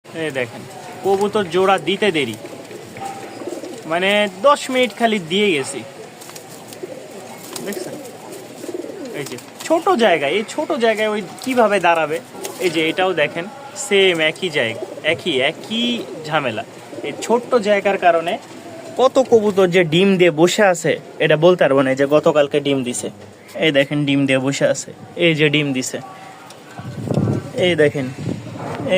এই দেখেন কবুতর জোড়া দিতে দেরি, মানে 10 মিনিট খালি দিয়ে গেছি। দেখছেন এই যে ছোট জায়গায়, এই ছোট জায়গায় ওই কিভাবে দাঁড়াবে। এই যে এটাও দেখেন সেম একই জায়গা, একই ঝামেলা। এই ছোট্ট জায়গার কারণে কত কবুতর যে ডিম দিয়ে বসে আছে এটা বলতে পারবো না। যে গতকালকে ডিম দিছে, এই দেখেন ডিম দিয়ে বসে আছে, এই যে ডিম দিছে, এই দেখেন,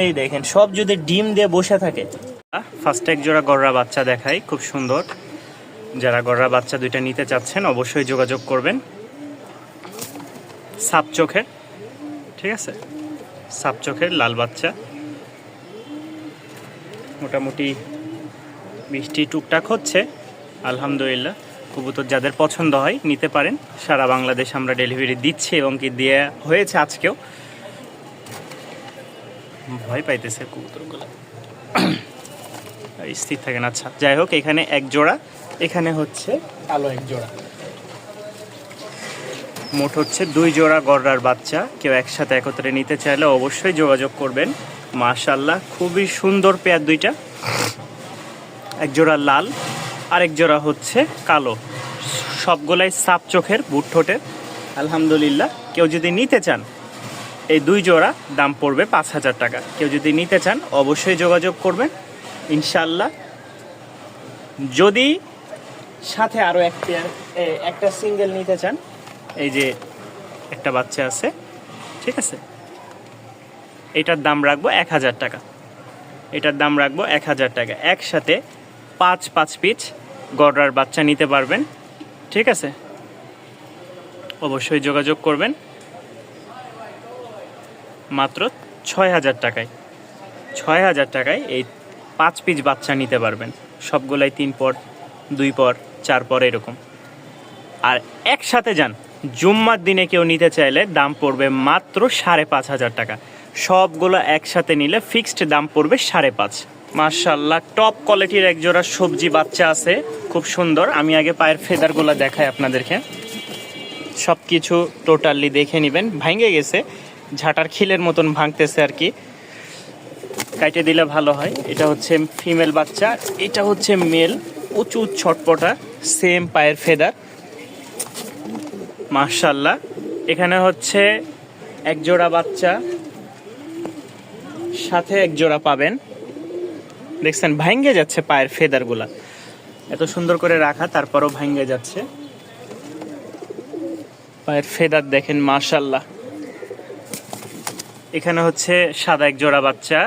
এই দেখেন সব যদি ডিম দিয়ে বসে থাকে। ফার্স্ট এক জোড়া গররা বাচ্চা দেখাই, খুব সুন্দর। যারা গররা বাচ্চা দুইটা নিতে চাচ্ছেন অবশ্যই যোগাযোগ করবেন। সাপ চোখের, ঠিক আছে, সাপ চোখের লাল বাচ্চা, মোটামুটি বৃষ্টি টুকটাক হচ্ছে আলহামদুলিল্লাহ। কবুতর যাদের পছন্দ হয় নিতে পারেন। সারা বাংলাদেশ আমরা ডেলিভারি দিচ্ছি এবং কি দেয়া হয়েছে আজকেও। ভয় পাইতেছে কবুতরগুলো, স্থির থাকেন। আচ্ছা যাই হোক, এখানে এক জোড়া, এখানে হচ্ছে কালো এক জোড়া, মোট হচ্ছে 2 জোড়া গররার বাচ্চা। কেউ একসাথে একত্রে নিতে চাইলে অবশ্যই যোগাযোগ করবেন। মাশাআল্লাহ খুবই সুন্দর পেয়ার দুইটা, এক জোড়া লাল আর এক জোড়া হচ্ছে কালো, সবগুলাই সাপ চোখের বুট ঠোঁটের আলহামদুলিল্লাহ। কেউ যদি নিতে চান এই 2 জোড়া দাম পড়বে 5,000 টাকা। কেউ যদি নিতে চান অবশ্যই যোগাযোগ করবেন ইনশাআল্লাহ। যদি সাথে আরও এক পেয়ার, একটা সিঙ্গেল নিতে চান, এই যে একটা বাচ্চা আছে, ঠিক আছে, এটার দাম রাখবো 1,000 টাকা। এটার দাম রাখবো 1,000 টাকা। একসাথে 5 পিস গররার বাচ্চা নিতে পারবেন, ঠিক আছে, অবশ্যই যোগাযোগ করবেন। মাত্র 6,000 টাকায়, 6,000 টাকায় এই 5 পিস বাচ্চা নিতে পারবেন। সবগুলাই 3 পর, 2 পর, 4 পর এরকম। আর একসাথে যান, জুম্মার দিনে কেউ নিতে চাইলে দাম পড়বে মাত্র 5,500 টাকা। সবগুলো একসাথে নিলে ফিক্সড দাম পড়বে 5.5। মাশাআল্লাহ টপ কোয়ালিটির এক জোড়া সবজি বাচ্চা আছে, খুব সুন্দর। আমি আগে পায়ের ফেদারগুলো দেখাই আপনাদেরকে, সব কিছু টোটালি দেখে নেবেন। ভাঙে গেছে, ঝাঁটার খিলের মতন ভাঙতেছে আর কি, কাটে দিলে ভালো হয়। এটা হচ্ছে ফিমেল বাচ্চা, এটা হচ্ছে মেল, প্রচুর ছটপটা, সেম পায়ের ফেদার মাশাআল্লাহ। এখানে হচ্ছে এক জোড়া বাচ্চা, সাথে এক জোড়া পাবেন। দেখছেন ভাঙ্গে যাচ্ছে পায়ের ফেদারগুলা, এত সুন্দর করে রাখা তারপরও ভাঙ্গে যাচ্ছে পায়ের ফেদার, দেখেন মাশাআল্লাহ। এখানে হচ্ছে সাদা এক জোড়া বাচ্চা,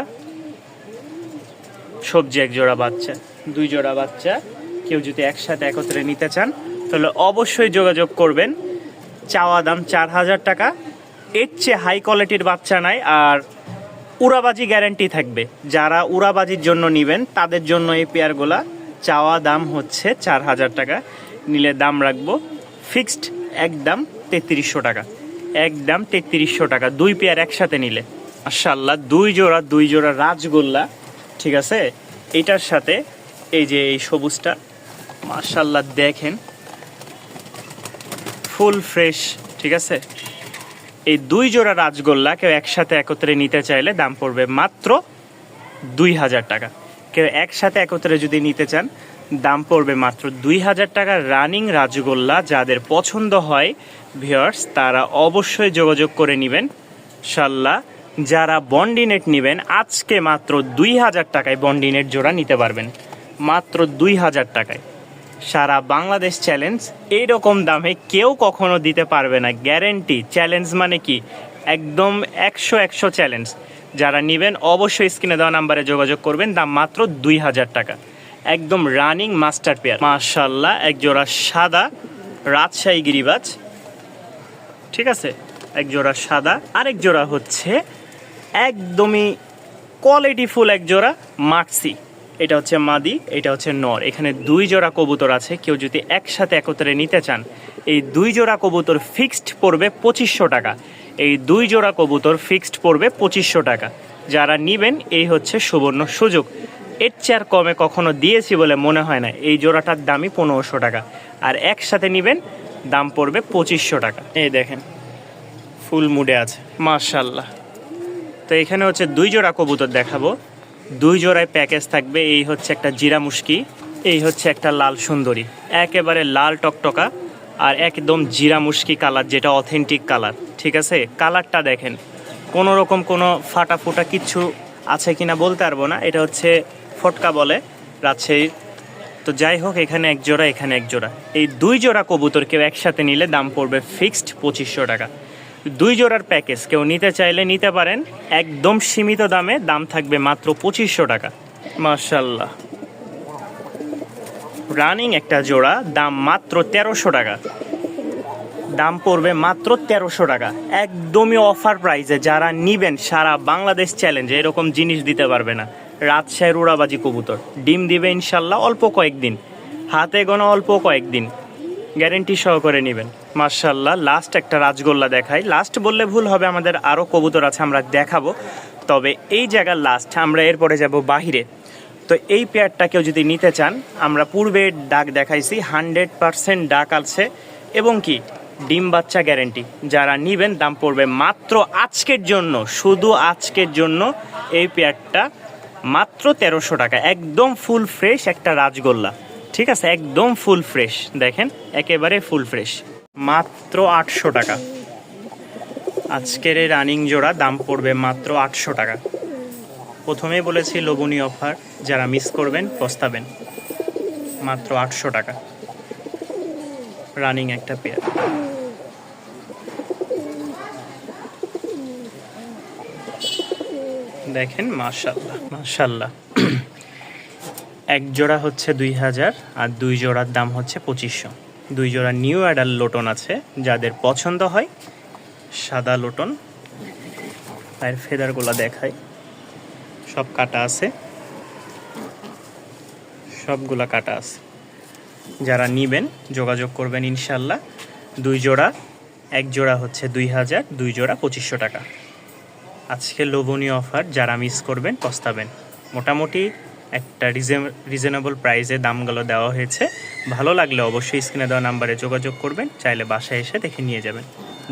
সবজি এক জোড়া বাচ্চা, 2 জোড়া বাচ্চা। কেউ যদি একসাথে একত্রে নিতে চান তাহলে অবশ্যই যোগাযোগ করবেন। চাওয়া দাম 4,000 টাকা, এর চেয়ে হাই কোয়ালিটির বাচ্চা নাই। আর উড়াবাজি গ্যারান্টি থাকবে, যারা উড়াবাজির জন্য নেবেন তাদের জন্য এই পেয়ারগুলা। চাওয়া দাম হচ্ছে 4,000 টাকা, নিলে দাম রাখবো ফিক্সড একদম 3300 টাকা, একদম 3300 টাকা 2 পেয়ার একসাথে নিলে। মাশাআল্লাহ 2 জোড়া রাজগোল্লা, ঠিক আছে। এটার সাথে এই যে এই সবুজটা মাশাআল্লাহ দেখেন ফুল ফ্রেশ, ঠিক আছে। এই 2 জোড়া রাজগোল্লা কেউ একসাথে একত্রে নিতে চাইলে দাম পড়বে মাত্র 2,000 টাকা। কেউ একসাথে একত্রে যদি নিতে চান দাম পড়বে মাত্র 2,000 টাকা। রানিং রাজগোল্লা যাদের পছন্দ হয় ভিউয়ার্স, তারা অবশ্যই যোগাযোগ করে নেবেন ইনশাআল্লাহ। যারা বন্ডিনেট নেবেন আজকে মাত্র 2,000 টাকায় বন্ডিনেট জোড়া নিতে পারবেন, মাত্র 2,000 টাকায়। সারা বাংলাদেশ চ্যালেঞ্জ, এইরকম দামে কেউ কখনো দিতে পারবে না, গ্যারেন্টি। চ্যালেঞ্জ মানে কি, একদম 100 চ্যালেঞ্জ। যারা নেবেন অবশ্যই স্ক্রিনে দেওয়া নাম্বারে যোগাযোগ করবেন। দাম মাত্র 2,000 টাকা, একদম রানিং মাস্টার পেয়ার মাশাআল্লাহ। এক জোড়া সাদা রাজশাহী গিরিবাজ, ঠিক আছে, এক জোড়া সাদা। আরেক জোড়া হচ্ছে একদমই কোয়ালিটিফুল এক জোড়া মাক্সি, এটা হচ্ছে মাদি, এটা হচ্ছে নর। এখানে 2 জোড়া কবুতর আছে, কেউ যদি একসাথে একত্রে নিতে চান এই 2 জোড়া কবুতর ফিক্সড পড়বে 2,500 টাকা। এই 2 জোড়া কবুতর ফিক্সড পড়বে 2,500 টাকা। যারা নেবেন এই হচ্ছে সুবর্ণ সুযোগ, এর চেয়ে আর কমে কখনো দিয়েছি বলে মনে হয় না। এই জোড়াটার দামই 1,500 টাকা, আর একসাথে নেবেন দাম পড়বে 2,500 টাকা। এই দেখেন ফুল মুডে আছে মাশাআল্লাহ। তো এখানে হচ্ছে 2 জোড়া কবুতর দেখাবো, 2 জোড়ায় প্যাকেজ থাকবে। এই হচ্ছে একটা জিরা মুশকি, এই হচ্ছে একটা লাল সুন্দরী, একেবারে লাল টকটকা আর একদম জিরা মুশকি কালার, যেটা অথেন্টিক কালার। ঠিক আছে, কালারটা দেখেন, কোনো রকম কোনো ফাটা ফুটা কিচ্ছু আছে কিনা বলতে পারবো না। এটা হচ্ছে ফটকা বলে রাজশাহীর। তো যাই হোক, এখানে এক জোড়া, এখানে এক জোড়া। এই 2 জোড়া কবুতর কেউ একসাথে নিলে দাম পড়বে ফিক্সড 2500 টাকা। 2 জোড়ার প্যাকেজ কেউ নিতে চাইলে নিতে পারেন, একদম সীমিত দামে, দাম থাকবে মাত্র 2500 টাকা। মাশাআল্লাহ, রানিং একটা জোড়া, দাম মাত্র 1300 টাকা। দাম পড়বে মাত্র 1300 টাকা, একদমই অফার প্রাইসে। যারা নিবেন সারা বাংলাদেশ চ্যালেঞ্জ, এরকম জিনিস দিতে পারবে না। রাজশাহীর উড়াবাজি কবুতর, ডিম দিবে ইনশাল্লাহ অল্প কয়েকদিন, হাতে গোনা অল্প কয়েকদিন, গ্যারেন্টি সহকারে নেবেন। মাশাআল্লাহ, লাস্ট একটা রাজগোল্লা দেখাই। লাস্ট বললে ভুল হবে, আমাদের আরও কবুতর আছে, আমরা দেখাবো। তবে এই জায়গার লাস্ট, আমরা এরপরে যাব বাহিরে। তো এই পেয়ারটা কেউ যদি নিতে চান, আমরা পূর্বে ডাক দেখাইছি, 100% ডাক আছে এবং কি ডিম বাচ্চা গ্যারেন্টি। যারা নিবেন দাম পড়বে মাত্র আজকের জন্য, শুধু আজকের জন্য এই পেয়ারটা মাত্র 1300 টাকা। একদম ফুল ফ্রেশ একটা রাজগোল্লা, ঠিক আছে, একদম ফুল ফ্রেশ, দেখেন একেবারে ফুল ফ্রেশ, মাত্র 800 টাকা। আজকের এই রানিং জোড়া দাম পড়বে মাত্র 800 টাকা। প্রথমেই বলেছি লোভনীয় অফার, যারা মিস করবেন পস্তাবেন। মাত্র 800 টাকা, রানিং একটা পেয়ার। দেখেন, মাশাআল্লাহ মাশাআল্লাহ। এক জোড়া হচ্ছে 2000 আর 2 জোড়ার দাম হচ্ছে 2500। 2 জোড়া নিউ অ্যাডাল লোটন আছে, যাদের পছন্দ হয় সাদা লোটন। পায়ের ফেদারগুলো দেখাই, সব কাটা আছে, সবগুলা কাটা আছে। যারা নিবেন যোগাযোগ করবেন ইনশাল্লাহ। 2 জোড়া, এক জোড়া হচ্ছে 2000, 2 জোড়া 2500 টাকা। আজকে লোভনীয় অফার, যারা মিস করবেন পস্তাবেন। মোটামুটি একটা রিজনেবল প্রাইসে দামগুলো দেওয়া হয়েছে। ভালো লাগলে অবশ্যই স্ক্রিনে দেওয়া নাম্বারে যোগাযোগ করবেন, চাইলে বাসায় এসে দেখে নিয়ে যাবেন।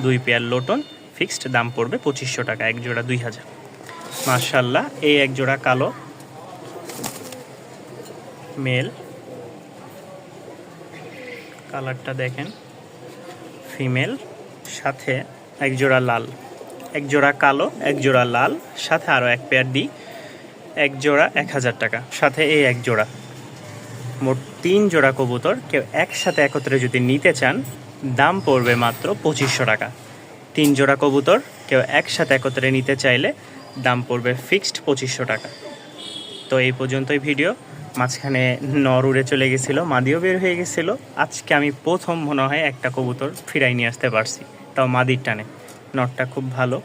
2 পেয়ার লোটন, ফিক্সড দাম পড়বে 2500 টাকা, এক জোড়া 2000। মাশাআল্লাহ, এই এক জোড়া কালো মেল, কালারটা দেখেন, ফিমেল, সাথে এক জোড়া লাল, এক জোড়া কালো, এক জোড়া লাল, সাথে আরও এক পেয়ার দিই, এক জোড়া 1000 টাকা, সাথে এই এক জোড়া। মোট 3 জোড়া কবুতর কেউ একসাথে একত্রে যদি নিতে চান, দাম পড়বে মাত্র 2500 টাকা। 3 জোড়া কবুতর কেউ একসাথে একত্রে নিতে চাইলে দাম পড়বে ফিক্সড 2500 টাকা। তো এই পর্যন্তই ভিডিও। মাঝখানে নর উড়ে চলে গেছিলো, মাদিও বের হয়ে গেছিলো। আজকে আমি প্রথম মনে হয় একটা কবুতর ফিরাই নিয়ে আসতে পারছি, তাও মাদির টানে। নটটা খুব ভালো,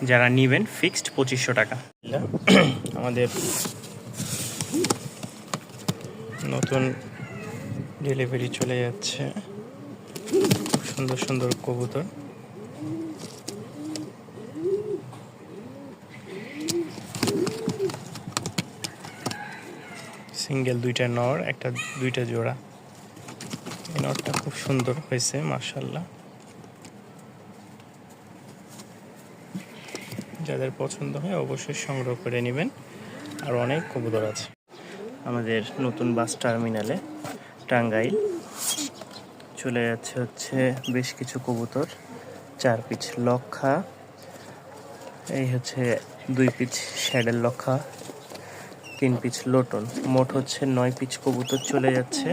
যারা নিবেন ফিক্সড 2500 টাকা। আমাদের নতুন ডেলিভারি চলে যাচ্ছে, সুন্দর সুন্দর কবুতর। সিঙ্গেল 2টা নর, একটা 2টা জোড়া। এই নটটা খুব সুন্দর হয়েছে মাশাআল্লাহ। যাদের পছন্দ হয় অবশ্যই সংগ্রহ করে নেবেন। আর অনেক কবুতর আছে আমাদের নতুন বাস টার্মিনালে, টাঙ্গাইল। চলে যাচ্ছে হচ্ছে বেশ কিছু কবুতর, 4 পিচ লক্ষা, এই হচ্ছে 2 পিচ শ্যাডেল লক্ষা, 3 পিচ লোটন, মোট হচ্ছে 9 পিচ কবুতর চলে যাচ্ছে।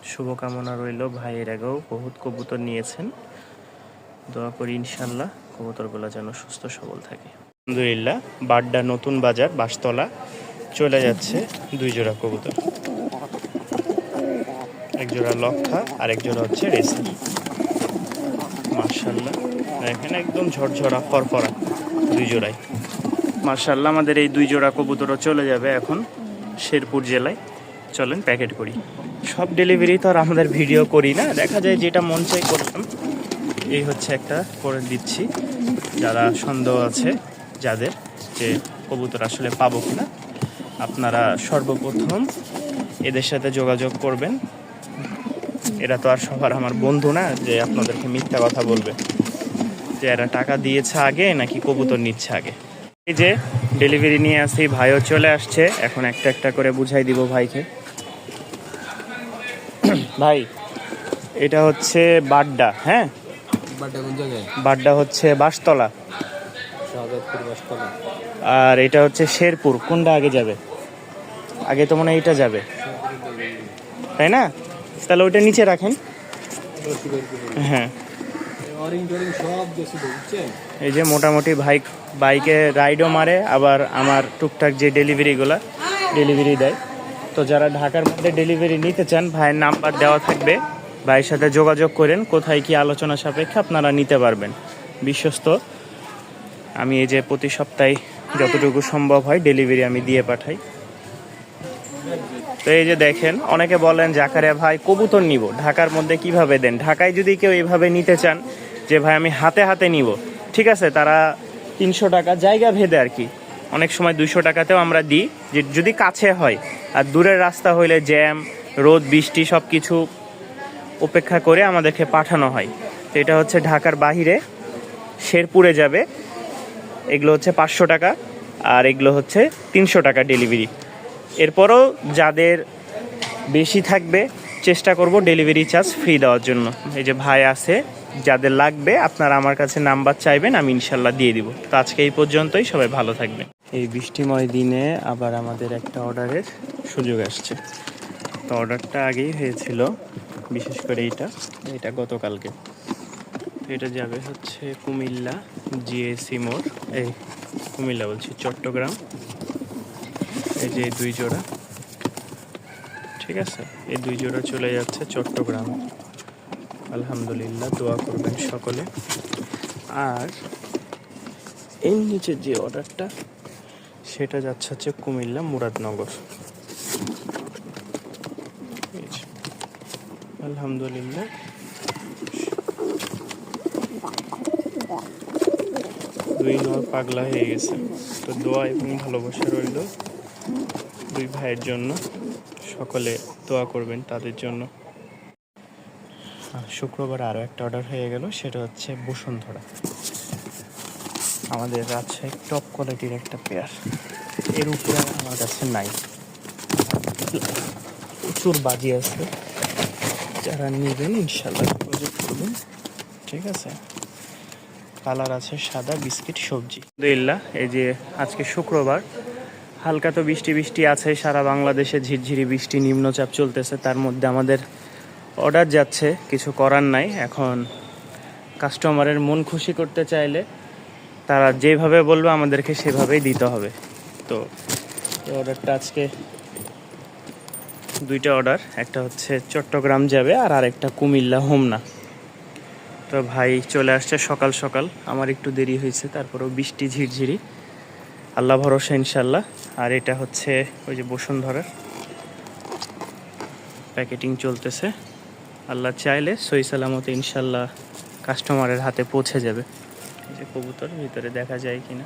শুভকামনা রইল, ভাইয়ের আগেও বহুত কবুতর নিয়েছেন, দোয়া করি ইনশাল্লাহ কবুতরগুলো যেন সুস্থ সবল থাকে। আলহামদুলিল্লাহ, বাড্ডা নতুন বাজার বাসতলা চলে যাচ্ছে 2 জোড়া কবুতর, এক জোড়া লক্ষা আর এক জোড়া হচ্ছে রেসি। মাশাআল্লাহ, এখানে একদম ঝরঝরা ফরফরা 2 জোড়াই। মাশাআল্লাহ, আমাদের এই 2 জোড়া কবুতরও চলে যাবে এখন শেরপুর জেলায়। চলেন প্যাকেট করি। সব ডেলিভারি তো আর আমাদের ভিডিও করি না, দেখা যায় যেটা মন চাই করলাম। এই হচ্ছে একটা করে দিচ্ছি, যারা সন্দেহ আছে যাদের যে কবুতর আসলে পাবো কিনা, আপনারা সর্বপ্রথম এদের সাথে যোগাযোগ করবেন। এরা তো আর সবার আমার বন্ধু না যে আপনাদেরকে মিথ্যা কথা বলবে যে এরা টাকা দিয়েছে আগে নাকি কবুতর নিচ্ছে আগে। এই যে ডেলিভারি নিয়ে আসি, ভাইও চলে আসছে। এখন একটা একটা করে বুঝাই দিব ভাইকে। ভাই এটা হচ্ছে বাড্ডা, হ্যাঁ বাড্ডা কোন জায়গায়? বাড্ডা হচ্ছে বাঁশতলা, শাহজাদপুর বাসতলা। আর এটা হচ্ছে শেরপুর। কোনটা আগে যাবে? আগে তো মনে হয় এটা যাবে, তাই না? তাহলে ওইটা নিচে রাখেন। হ্যাঁ এই যে মোটামুটি ভাই বাইকে রাইডও মারে, আবার আমার টুকটাক যে ডেলিভারি দেয়। তো যারা ঢাকার মধ্যে ডেলিভারি নিতে চান, ভাইয়ের নাম্বার দেওয়া থাকবে, ভাইয়ের সাথে যোগাযোগ করেন। কোথায় কি আলোচনা সাপেক্ষে আপনারা নিতে পারবেন। বিশ্বস্ত, আমি এই যে প্রতি সপ্তাহে যতটুকু সম্ভব হয় ডেলিভারি আমি দিয়ে পাঠাই। তো এই যে দেখেন, অনেকে বলেন জাকারিয়া ভাই কবুতর নিব, ঢাকার মধ্যে কিভাবে দেন? ঢাকায় যদি কেউ এইভাবে নিতে চান যে ভাই আমি হাতে হাতে নিব, ঠিক আছে, তারা 300 টাকা জায়গা ভেদে আর কি, অনেক সময় 200 টাকাতেও আমরা দিই, যে যদি কাছে হয়। আর দূরের রাস্তা হইলে জ্যাম, রোদ, বৃষ্টি সব কিছু উপেক্ষা করে আমাদেরকে পাঠানো হয়। তো এটা হচ্ছে ঢাকার বাহিরে শেরপুরে যাবে, এগুলো হচ্ছে 500 টাকা, আর এগুলো হচ্ছে 300 টাকা ডেলিভারি। এরপরও যাদের বেশি থাকবে চেষ্টা করব ডেলিভারি চার্জ ফ্রি দেওয়ার জন্য। এই যে ভাই আছে, যাদের লাগবে আপনারা আমার কাছে নাম্বার চাইবেন, আমি ইনশাল্লাহ দিয়ে দিব। তো আজকে এই পর্যন্তই, সবাই ভালো থাকবেন। এই বৃষ্টিময় দিনে আবার আমাদের একটা অর্ডারের সুযোগ আসছে। তো অর্ডারটা আগেই হয়েছিল, বিশেষ করে এটা গতকালকে। তো এটা যাবে হচ্ছে কুমিল্লা জিএসি মোড়, এই কুমিল্লা বলছি, চট্টগ্রাম। এই যে 2 জোড়া, ঠিক আছে, এই 2 জোড়া চলে যাচ্ছে চট্টগ্রাম। আলহামদুলিল্লাহ, দোয়া করবেন সকলে। আর এই নিচে যে অর্ডারটা, সেটা যাচ্ছে হচ্ছে কুমিল্লা মুরাদনগর। আলহামদুলিল্লাহ, দুই নর পাগলা হয়ে গেছে। তো দোয়া এবং ভালোবাসা রইল 2 ভাইয়ের জন্য, সকলে দোয়া করবেন তাদের জন্য। শুক্রবার আরও একটা অর্ডার হয়ে গেল, সেটা হচ্ছে বসুন্ধরা, আমাদের রাজশাহী টপ কোয়ালিটির একটা পেয়ার। এর উপরে আমার কাছে নাই, প্রচুর বাজি আছে। যারা নেবেন ইনশাল্লাহ যোগাযোগ করবেন, ঠিক আছে। কালার আছে সাদা, বিস্কিট, সবজি। আলহামদুলিল্লাহ, এই যে আজকে শুক্রবার, হালকা তো বৃষ্টি আছে, সারা বাংলাদেশে ঝিরঝিরি বৃষ্টি, নিম্নচাপ চলতেছে। তার মধ্যে আমাদের অর্ডার যাচ্ছে, কিছু করার নাই। এখন কাস্টমারের মন খুশি করতে চাইলে তারা যেভাবে বলবে আমাদেরকে সেভাবেই দিতে হবে। তো এই অর্ডারটা আজকে 2টা অর্ডার, একটা হচ্ছে চট্টগ্রাম যাবে, আর আরেকটা কুমিল্লা হোমনা। তো ভাই চলে আসছে সকাল সকাল, আমার একটু দেরি হয়েছে, তারপরেও বৃষ্টি ঝিরঝিরি, আল্লাহ ভরসা ইনশাল্লাহ। আর এটা হচ্ছে ওই যে বসুন্ধরার প্যাকেটিং চলতেছে, আল্লাহ চাইলে সহি সালামতে ইনশাল্লাহ কাস্টমারের হাতে পৌঁছে যাবে। এই যে কবুতর ভিতরে দেখা যায় কিনা।